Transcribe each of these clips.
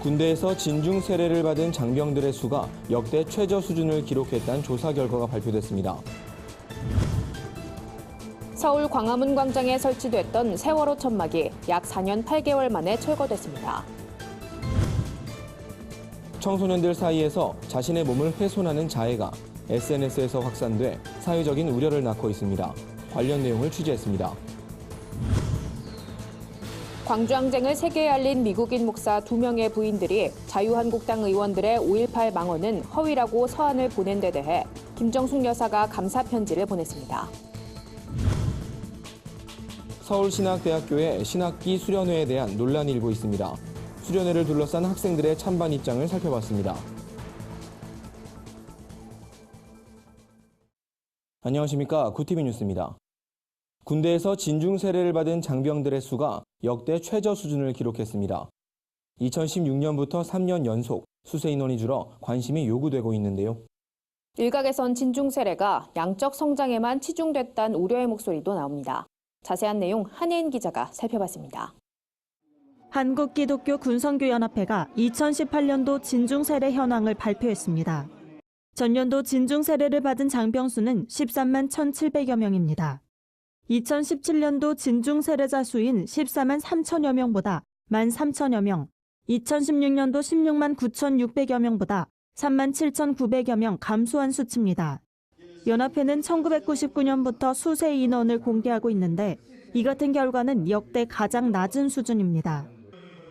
군대에서 진중 세례를 받은 장병들의 수가 역대 최저 수준을 기록했다는 조사 결과가 발표됐습니다. 서울 광화문 광장에 설치됐던 세월호 천막이 약 4년 8개월 만에 철거됐습니다. 청소년들 사이에서 자신의 몸을 훼손하는 자해가 SNS에서 확산돼 사회적인 우려를 낳고 있습니다. 관련 내용을 취재했습니다. 광주항쟁을 세계에 알린 미국인 목사 2명의 부인들이 자유한국당 의원들의 5.18 망언은 허위라고 서한을 보낸 데 대해 김정숙 여사가 감사 편지를 보냈습니다. 서울신학대학교의 신학기 수련회에 대한 논란이 일고 있습니다. 수련회를 둘러싼 학생들의 찬반 입장을 살펴봤습니다. 안녕하십니까. 구티비 뉴스입니다. 군대에서 진중 세례를 받은 장병들의 수가 역대 최저 수준을 기록했습니다. 2016년부터 3년 연속 수세 인원이 줄어 관심이 요구되고 있는데요. 일각에선 진중 세례가 양적 성장에만 치중됐다는 우려의 목소리도 나옵니다. 자세한 내용 한혜인 기자가 살펴봤습니다. 한국기독교군성교연합회가 2018년도 진중세례 현황을 발표했습니다. 전년도 진중세례를 받은 장병 수는 13만 1,700여 명입니다. 2017년도 진중세례자 수인 14만 3천여 명보다 1만 3천여 명, 2016년도 16만 9,600여 명보다 3만 7,900여 명 감소한 수치입니다. 연합회는 1999년부터 수세 인원을 공개하고 있는데 이 같은 결과는 역대 가장 낮은 수준입니다.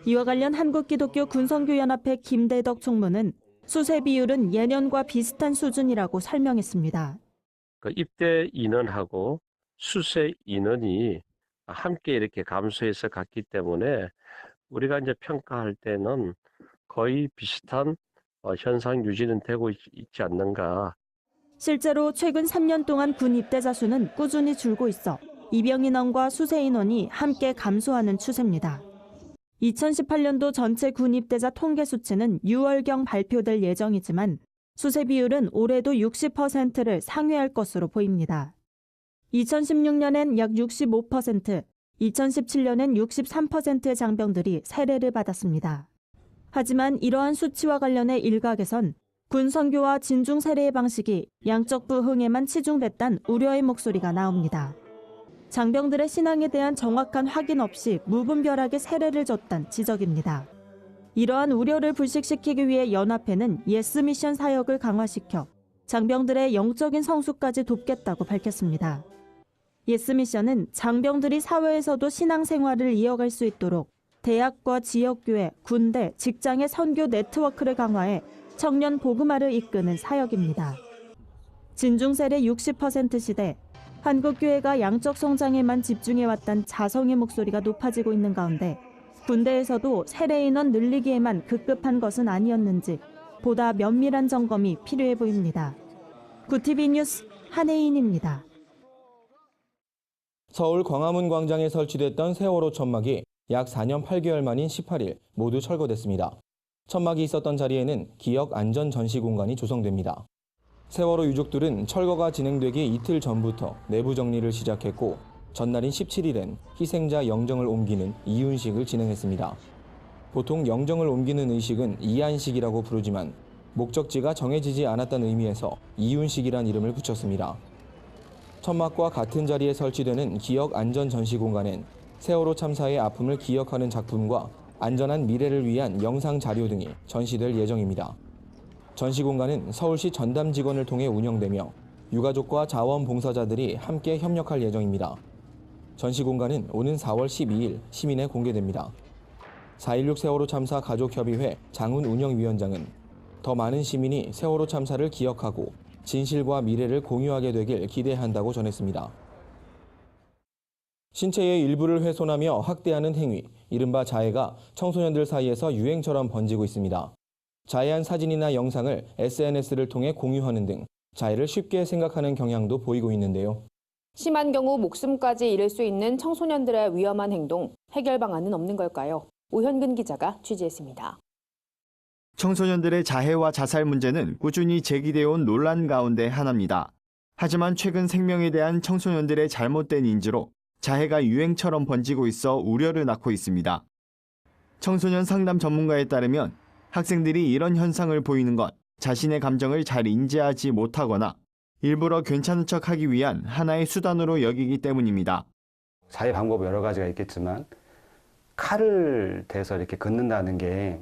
이와 관련 한국기독교군성교연합회 김대덕 총무는 수세 비율은 예년과 비슷한 수준이라고 설명했습니다. 입대 인원하고 수세 인원이 함께 이렇게 감소해서 갔기 때문에 우리가 이제 평가할 때는 거의 비슷한 현상 유지는 되고 있지 않는가. 실제로 최근 3년 동안 군 입대자 수는 꾸준히 줄고 있어 입영 인원과 수세 인원이 함께 감소하는 추세입니다. 2018년도 전체 군 입대자 통계 수치는 6월경 발표될 예정이지만 수세 비율은 올해도 60%를 상회할 것으로 보입니다. 2016년엔 약 65%, 2017년엔 63%의 장병들이 세례를 받았습니다. 하지만 이러한 수치와 관련해 일각에선 군 선교와 진중 세례의 방식이 양적 부흥에만 치중됐다는 우려의 목소리가 나옵니다. 장병들의 신앙에 대한 정확한 확인 없이 무분별하게 세례를 줬다는 지적입니다. 이러한 우려를 불식시키기 위해 연합회는 예스 미션 사역을 강화시켜 장병들의 영적인 성숙까지 돕겠다고 밝혔습니다. 예스 미션은 장병들이 사회에서도 신앙생활을 이어갈 수 있도록 대학과 지역교회, 군대, 직장의 선교 네트워크를 강화해 청년 복음화를 이끄는 사역입니다. 진중세례 60% 시대, 한국교회가 양적 성장에만 집중해왔던 자성의 목소리가 높아지고 있는 가운데 군대에서도 세례 인원 늘리기에만 급급한 것은 아니었는지 보다 면밀한 점검이 필요해 보입니다. 구티비 뉴스 한혜인입니다. 서울 광화문 광장에 설치됐던 세월호 천막이 약 4년 8개월 만인 18일 모두 철거됐습니다. 천막이 있었던 자리에는 기억 안전 전시 공간이 조성됩니다. 세월호 유족들은 철거가 진행되기 이틀 전부터 내부 정리를 시작했고 전날인 17일엔 희생자 영정을 옮기는 이윤식을 진행했습니다. 보통 영정을 옮기는 의식은 이안식이라고 부르지만 목적지가 정해지지 않았다는 의미에서 이윤식이란 이름을 붙였습니다. 천막과 같은 자리에 설치되는 기억 안전 전시 공간엔 세월호 참사의 아픔을 기억하는 작품과 안전한 미래를 위한 영상 자료 등이 전시될 예정입니다. 전시 공간은 서울시 전담 직원을 통해 운영되며 유가족과 자원봉사자들이 함께 협력할 예정입니다. 전시 공간은 오는 4월 12일 시민에 공개됩니다. 4.16 세월호 참사 가족협의회 장훈 운영위원장은 더 많은 시민이 세월호 참사를 기억하고 진실과 미래를 공유하게 되길 기대한다고 전했습니다. 신체의 일부를 훼손하며 학대하는 행위, 이른바 자해가 청소년들 사이에서 유행처럼 번지고 있습니다. 자해한 사진이나 영상을 SNS를 통해 공유하는 등 자해를 쉽게 생각하는 경향도 보이고 있는데요. 심한 경우 목숨까지 잃을 수 있는 청소년들의 위험한 행동, 해결 방안은 없는 걸까요? 오현근 기자가 취재했습니다. 청소년들의 자해와 자살 문제는 꾸준히 제기되어 온 논란 가운데 하나입니다. 하지만 최근 생명에 대한 청소년들의 잘못된 인지로 자해가 유행처럼 번지고 있어 우려를 낳고 있습니다. 청소년 상담 전문가에 따르면 학생들이 이런 현상을 보이는 건 자신의 감정을 잘 인지하지 못하거나 일부러 괜찮은 척하기 위한 하나의 수단으로 여기기 때문입니다. 자해 방법 여러 가지가 있겠지만 칼을 대서 이렇게 긋는다는 게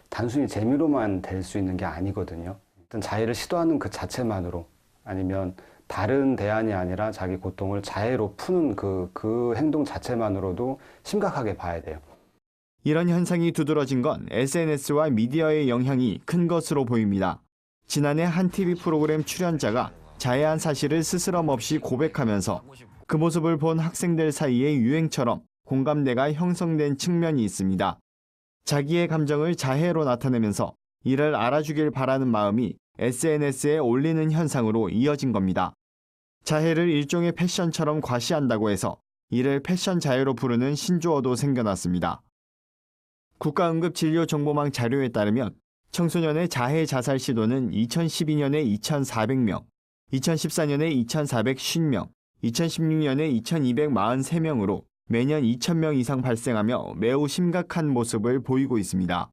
단순히 재미로만 될 수 있는 게 아니거든요. 어떤 자해를 시도하는 그 자체만으로 아니면 다른 대안이 아니라 자기 고통을 자해로 푸는 그 행동 자체만으로도 심각하게 봐야 돼요. 이런 현상이 두드러진 건 SNS와 미디어의 영향이 큰 것으로 보입니다. 지난해 한 TV 프로그램 출연자가 자해한 사실을 스스럼 없이 고백하면서 그 모습을 본 학생들 사이에 유행처럼 공감대가 형성된 측면이 있습니다. 자기의 감정을 자해로 나타내면서 이를 알아주길 바라는 마음이 SNS에 올리는 현상으로 이어진 겁니다. 자해를 일종의 패션처럼 과시한다고 해서 이를 패션 자해로 부르는 신조어도 생겨났습니다. 국가응급진료정보망 자료에 따르면 청소년의 자해 자살 시도는 2012년에 2,400명, 2014년에 2,450명, 2016년에 2,243명으로 매년 2,000명 이상 발생하며 매우 심각한 모습을 보이고 있습니다.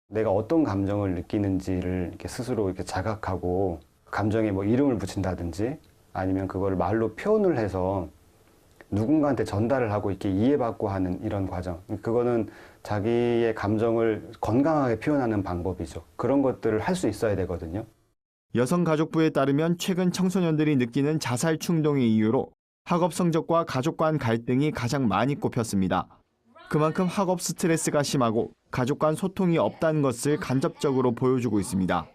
내가 어떤 감정을 느끼는지를 이렇게 스스로 이렇게 자각하고 감정에 뭐 이름을 붙인다든지 아니면 그걸 말로 표현을 해서 누군가한테 전달을 하고 이렇게 이해받고 하는 이런 과정. 그거는 자기의 감정을 건강하게 표현하는 방법이죠. 그런 것들을 할 수 있어야 되거든요. 여성가족부에 따르면 최근 청소년들이 느끼는 자살 충동의 이유로 학업 성적과 가족 간 갈등이 가장 많이 꼽혔습니다. 그만큼 학업 스트레스가 심하고 가족 간 소통이 없다는 것을 간접적으로 보여주고 있습니다.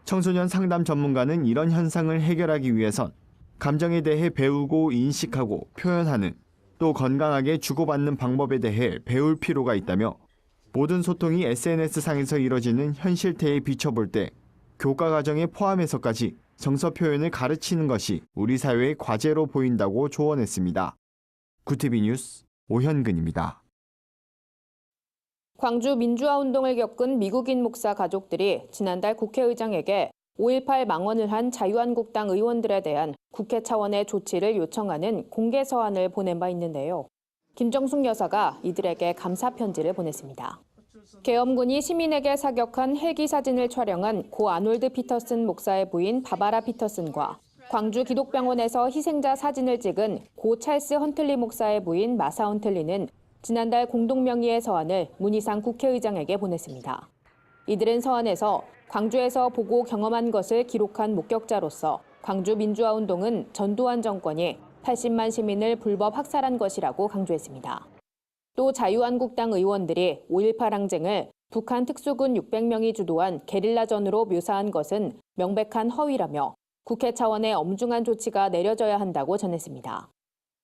청소년 상담 전문가는 이런 현상을 해결하기 위해선 감정에 대해 배우고 인식하고 표현하는 또 건강하게 주고받는 방법에 대해 배울 필요가 있다며 모든 소통이 SNS상에서 이뤄지는 현실태에 비춰볼 때 교과 과정에 포함해서까지 정서 표현을 가르치는 것이 우리 사회의 과제로 보인다고 조언했습니다. 구티비 뉴스 오현근입니다. 광주 민주화 운동을 겪은 미국인 목사 가족들이 지난달 국회의장에게 5.18 망언을 한 자유한국당 의원들에 대한 국회 차원의 조치를 요청하는 공개 서한을 보낸 바 있는데요. 김정숙 여사가 이들에게 감사 편지를 보냈습니다. 계엄군이 시민에게 사격한 헬기 사진을 촬영한 고 아놀드 피터슨 목사의 부인 바바라 피터슨과 광주 기독병원에서 희생자 사진을 찍은 고 찰스 헌틀리 목사의 부인 마사 헌틀리는 지난달 공동명의의 서한을 문희상 국회의장에게 보냈습니다. 이들은 서한에서 광주에서 보고 경험한 것을 기록한 목격자로서 광주 민주화 운동은 전두환 정권이 80만 시민을 불법 학살한 것이라고 강조했습니다. 또 자유한국당 의원들이 5.18 항쟁을 북한 특수군 600명이 주도한 게릴라전으로 묘사한 것은 명백한 허위라며 국회 차원의 엄중한 조치가 내려져야 한다고 전했습니다.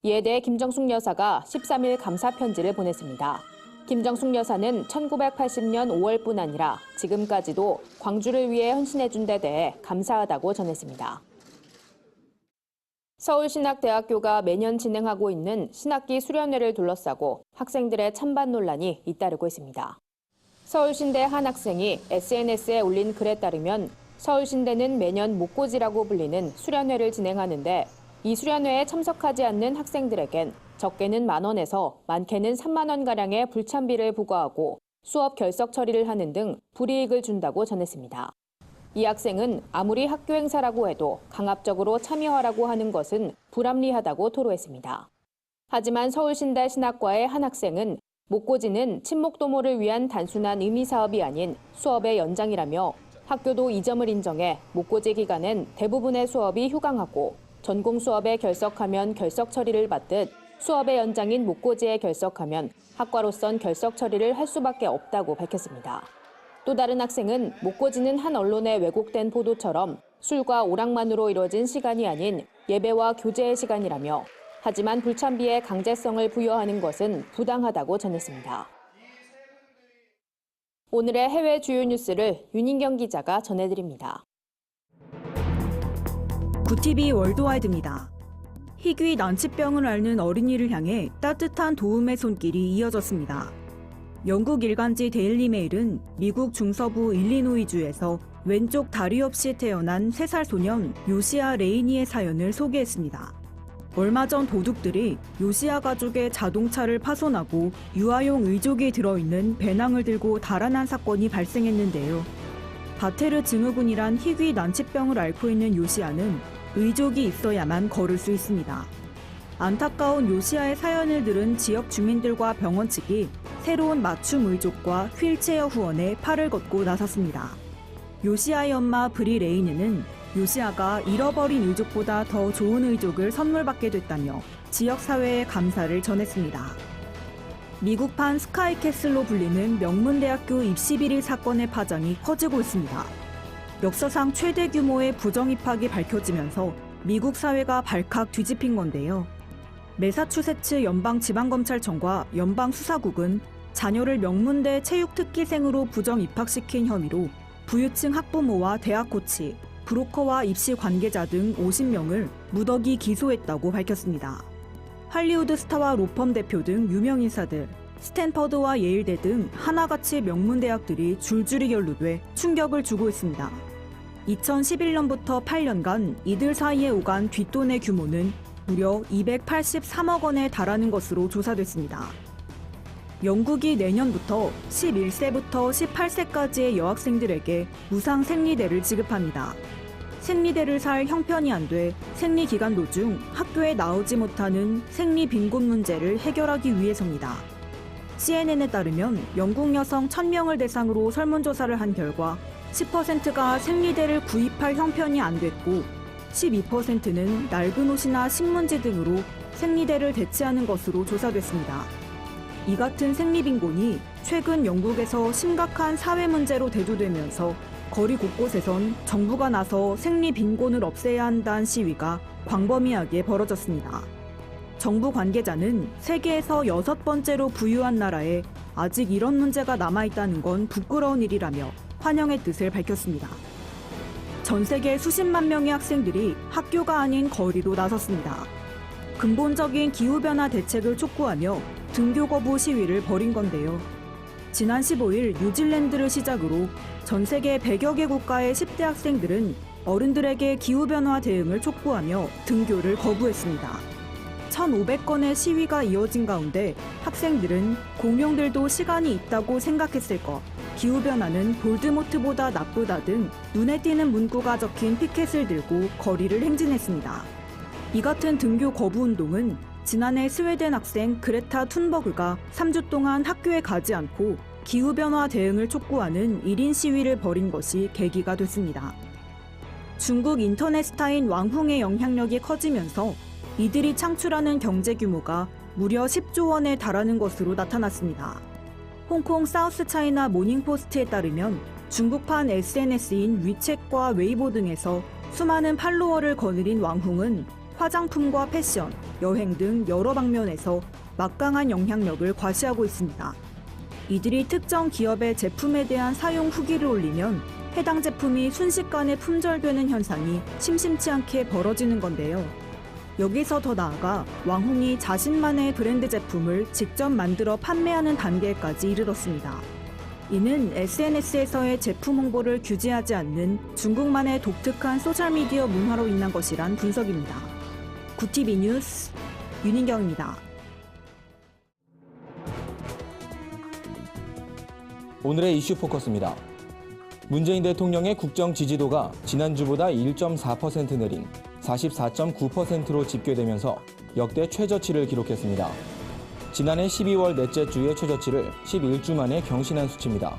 이에 대해 김정숙 여사가 13일 감사 편지를 보냈습니다. 김정숙 여사는 1980년 5월뿐 아니라 지금까지도 광주를 위해 헌신해준 데 대해 감사하다고 전했습니다. 서울신학대학교가 매년 진행하고 있는 신학기 수련회를 둘러싸고 학생들의 찬반 논란이 잇따르고 있습니다. 서울신대 한 학생이 SNS에 올린 글에 따르면 서울신대는 매년 목고지라고 불리는 수련회를 진행하는데 이 수련회에 참석하지 않는 학생들에겐 적게는 10,000원에서 많게는 30,000원가량의 불참비를 부과하고 수업 결석 처리를 하는 등 불이익을 준다고 전했습니다. 이 학생은 아무리 학교 행사라고 해도 강압적으로 참여하라고 하는 것은 불합리하다고 토로했습니다. 하지만 서울신대 신학과의 한 학생은 목고지는 친목도모를 위한 단순한 의미사업이 아닌 수업의 연장이라며 학교도 이 점을 인정해 목고지 기간엔 대부분의 수업이 휴강하고 전공 수업에 결석하면 결석 처리를 받듯 수업의 연장인 목고지에 결석하면 학과로선 결석 처리를 할 수밖에 없다고 밝혔습니다. 또 다른 학생은 목고지는 한 언론에 왜곡된 보도처럼 술과 오락만으로 이뤄진 시간이 아닌 예배와 교제의 시간이라며 하지만 불참비에 강제성을 부여하는 것은 부당하다고 전했습니다. 오늘의 해외 주요 뉴스를 윤인경 기자가 전해드립니다. 구티비 월드와이드입니다. 희귀 난치병을 앓는 어린이를 향해 따뜻한 도움의 손길이 이어졌습니다. 영국 일간지 데일리 메일은 미국 중서부 일리노이주에서 왼쪽 다리 없이 태어난 3살 소년 요시아 레이니의 사연을 소개했습니다. 얼마 전 도둑들이 요시야 가족의 자동차를 파손하고 유아용 의족이 들어있는 배낭을 들고 달아난 사건이 발생했는데요. 바테르 증후군이란 희귀 난치병을 앓고 있는 요시야는 의족이 있어야만 걸을 수 있습니다. 안타까운 요시야의 사연을 들은 지역 주민들과 병원 측이 새로운 맞춤 의족과 휠체어 후원에 팔을 걷고 나섰습니다. 요시야의 엄마 브리 레이느는 요시야가 잃어버린 의족보다 더 좋은 의족을 선물받게 됐다며 지역사회에 감사를 전했습니다. 미국판 스카이캐슬로 불리는 명문대학교 입시비리 사건의 파장이 커지고 있습니다. 역사상 최대 규모의 부정입학이 밝혀지면서 미국 사회가 발칵 뒤집힌 건데요. 매사추세츠 연방지방검찰청과 연방수사국은 자녀를 명문대 체육특기생으로 부정입학시킨 혐의로 부유층 학부모와 대학 코치, 브로커와 입시 관계자 등 50명을 무더기 기소했다고 밝혔습니다. 할리우드 스타와 로펌 대표 등 유명 인사들, 스탠퍼드와 예일대 등 하나같이 명문대학들이 줄줄이 연루돼 충격을 주고 있습니다. 2011년부터 8년간 이들 사이에 오간 뒷돈의 규모는 무려 283억 원에 달하는 것으로 조사됐습니다. 영국이 내년부터 11세부터 18세까지의 여학생들에게 무상 생리대를 지급합니다. 생리대를 살 형편이 안 돼 생리기간 도중 학교에 나오지 못하는 생리 빈곤 문제를 해결하기 위해서입니다. CNN에 따르면 영국 여성 1000명을 대상으로 설문조사를 한 결과 10%가 생리대를 구입할 형편이 안 됐고 12%는 낡은 옷이나 신문지 등으로 생리대를 대체하는 것으로 조사됐습니다. 이 같은 생리빈곤이 최근 영국에서 심각한 사회 문제로 대두되면서 거리 곳곳에선 정부가 나서 생리빈곤을 없애야 한다는 시위가 광범위하게 벌어졌습니다. 정부 관계자는 세계에서 6번째로 부유한 나라에 아직 이런 문제가 남아있다는 건 부끄러운 일이라며 환영의 뜻을 밝혔습니다. 전 세계 수십만 명의 학생들이 학교가 아닌 거리로 나섰습니다. 근본적인 기후변화 대책을 촉구하며 등교 거부 시위를 벌인 건데요. 지난 15일 뉴질랜드를 시작으로 전 세계 100여 개 국가의 10대 학생들은 어른들에게 기후변화 대응을 촉구하며 등교를 거부했습니다. 1,500건의 시위가 이어진 가운데 학생들은 공룡들도 시간이 있다고 생각했을 것, 기후변화는 볼드모트보다 나쁘다 등 눈에 띄는 문구가 적힌 피켓을 들고 거리를 행진했습니다. 이 같은 등교 거부 운동은 지난해 스웨덴 학생 그레타 툰버그가 3주 동안 학교에 가지 않고 기후변화 대응을 촉구하는 1인 시위를 벌인 것이 계기가 됐습니다. 중국 인터넷 스타인 왕흥의 영향력이 커지면서 이들이 창출하는 경제 규모가 무려 10조 원에 달하는 것으로 나타났습니다. 홍콩 사우스차이나 모닝포스트에 따르면 중국판 SNS인 위챗과 웨이보 등에서 수많은 팔로워를 거느린 왕흥은 화장품과 패션, 여행 등 여러 방면에서 막강한 영향력을 과시하고 있습니다. 이들이 특정 기업의 제품에 대한 사용 후기를 올리면 해당 제품이 순식간에 품절되는 현상이 심심치 않게 벌어지는 건데요. 여기서 더 나아가 왕흥이 자신만의 브랜드 제품을 직접 만들어 판매하는 단계까지 이르렀습니다. 이는 SNS에서의 제품 홍보를 규제하지 않는 중국만의 독특한 소셜미디어 문화로 인한 것이란 분석입니다. 구티비 뉴스 윤인경입니다. 오늘의 이슈 포커스입니다. 문재인 대통령의 국정 지지도가 지난주보다 1.4% 내린 44.9%로 집계되면서 역대 최저치를 기록했습니다. 지난해 12월 넷째 주의 최저치를 11주 만에 경신한 수치입니다.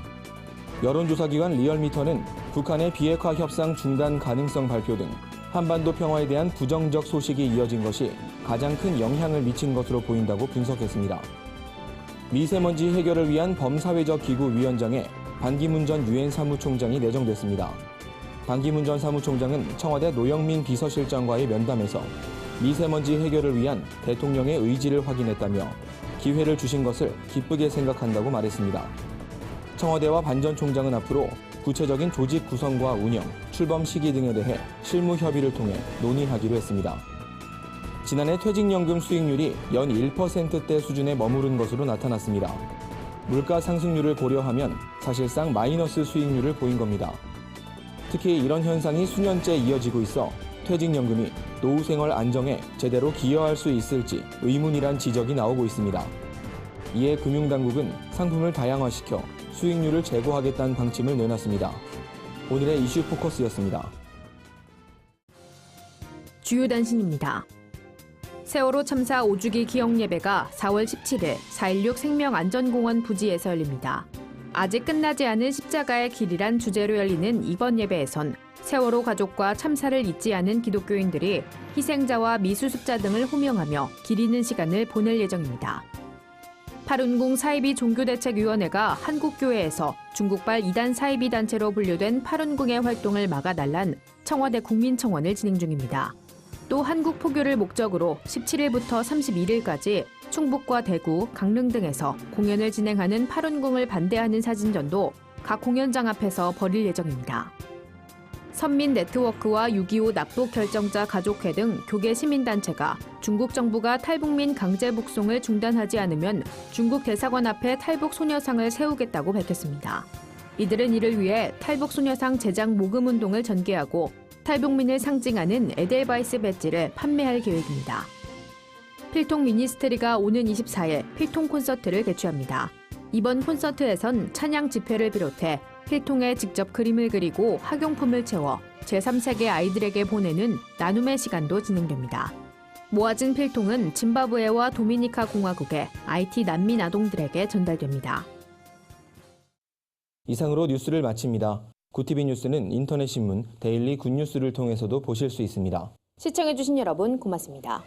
여론조사기관 리얼미터는 북한의 비핵화 협상 중단 가능성 발표 등 한반도 평화에 대한 부정적 소식이 이어진 것이 가장 큰 영향을 미친 것으로 보인다고 분석했습니다. 미세먼지 해결을 위한 범사회적 기구 위원장에 반기문 전 유엔 사무총장이 내정됐습니다. 반기문 전 사무총장은 청와대 노영민 비서실장과의 면담에서 미세먼지 해결을 위한 대통령의 의지를 확인했다며 기회를 주신 것을 기쁘게 생각한다고 말했습니다. 청와대와 반 전 총장은 앞으로 구체적인 조직 구성과 운영, 출범 시기 등에 대해 실무 협의를 통해 논의하기로 했습니다. 지난해 퇴직연금 수익률이 연 1%대 수준에 머무른 것으로 나타났습니다. 물가 상승률을 고려하면 사실상 마이너스 수익률을 보인 겁니다. 특히 이런 현상이 수년째 이어지고 있어 퇴직연금이 노후 생활 안정에 제대로 기여할 수 있을지 의문이란 지적이 나오고 있습니다. 이에 금융당국은 상품을 다양화시켜 수익률을 제고하겠다는 방침을 내놨습니다. 오늘의 이슈 포커스였습니다. 주요 단신입니다. 세월호 참사 5주기 기억 예배가 4월 17일 4.16 생명안전공원 부지에서 열립니다. 아직 끝나지 않은 십자가의 길이란 주제로 열리는 이번 예배에선 세월호 가족과 참사를 잊지 않은 기독교인들이 희생자와 미수습자 등을 호명하며 기리는 시간을 보낼 예정입니다. 파룬궁 사이비 종교대책위원회가 한국교회에서 중국발 이단 사이비 단체로 분류된 파룬궁의 활동을 막아 달란 청와대 국민청원을 진행 중입니다. 또 한국 포교를 목적으로 17일부터 31일까지 충북과 대구, 강릉 등에서 공연을 진행하는 파룬궁을 반대하는 사진전도 각 공연장 앞에서 벌일 예정입니다. 선민네트워크와 6.25 납북 결정자 가족회 등 교계 시민단체가 중국 정부가 탈북민 강제 북송을 중단하지 않으면 중국 대사관 앞에 탈북 소녀상을 세우겠다고 밝혔습니다. 이들은 이를 위해 탈북 소녀상 제작 모금 운동을 전개하고 탈북민을 상징하는 에델바이스 배지를 판매할 계획입니다. 필통 미니스트리가 오는 24일 필통 콘서트를 개최합니다. 이번 콘서트에선 찬양 집회를 비롯해 필통에 직접 그림을 그리고 학용품을 채워 제3세계 아이들에게 보내는 나눔의 시간도 진행됩니다. 모아진 필통은 짐바브웨와 도미니카 공화국의 IT 난민 아동들에게 전달됩니다. 이상으로 뉴스를 마칩니다. 구티비 뉴스는 인터넷 신문 데일리 굿뉴스를 통해서도 보실 수 있습니다. 시청해주신 여러분 고맙습니다.